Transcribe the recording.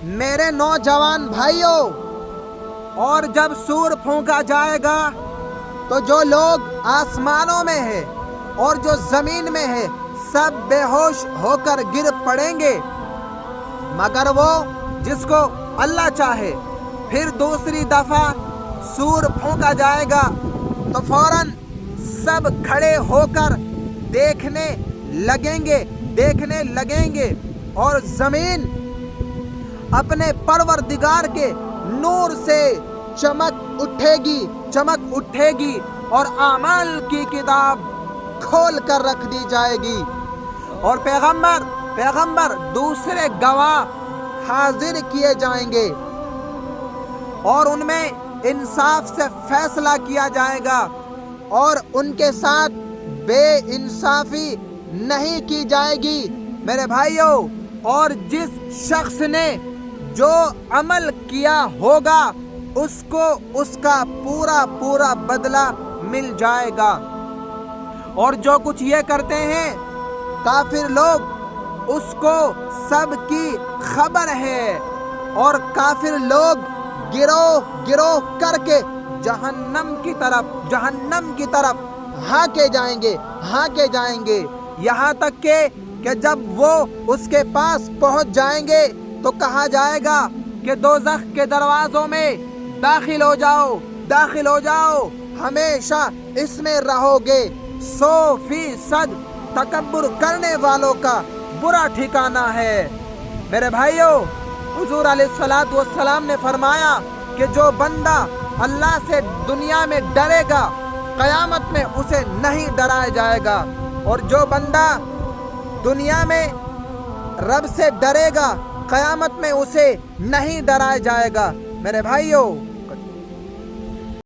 میرے نوجوان بھائیوں، اور جب سور پھونکا جائے گا تو جو لوگ آسمانوں میں ہیں اور جو زمین میں ہے سب بے ہوش ہو کر گر پڑیں گے، مگر وہ جس کو اللہ چاہے۔ پھر دوسری دفعہ سور پھونکا جائے گا تو فوراً سب کھڑے ہو کر دیکھنے لگیں گے اور زمین اپنے پروردگار کے نور سے چمک اٹھے گی اور اعمال کی کتاب کھول کر رکھ دی جائے گی، اور پیغمبر دوسرے گواہ حاضر کیے جائیں گے، اور ان میں انصاف سے فیصلہ کیا جائے گا اور ان کے ساتھ بے انصافی نہیں کی جائے گی۔ میرے بھائیوں، اور جس شخص نے جو عمل کیا ہوگا اس کو اس کا پورا بدلہ مل جائے گا۔ اور جو کچھ یہ کرتے ہیں کافر لوگ، اس کو سب کی خبر ہے، اور کافر لوگ گروہ کر کے جہنم کی طرف ہانکے جائیں گے، یہاں تک کہ جب وہ اس کے پاس پہنچ جائیں گے تو کہا جائے گا کہ دوزخ کے دروازوں میں داخل ہو جاؤ، ہمیشہ اس میں رہو گے۔ 100% تکبر کرنے والوں کا برا ٹھکانہ ہے۔ میرے بھائیوں، حضور علیہ الصلوۃ والسلام نے فرمایا کہ جو بندہ اللہ سے دنیا میں ڈرے گا قیامت میں اسے نہیں ڈرایا جائے گا، اور جو بندہ دنیا میں رب سے ڈرے گا قیامت میں اسے نہیں ڈرایا جائے گا۔ میرے بھائیوں،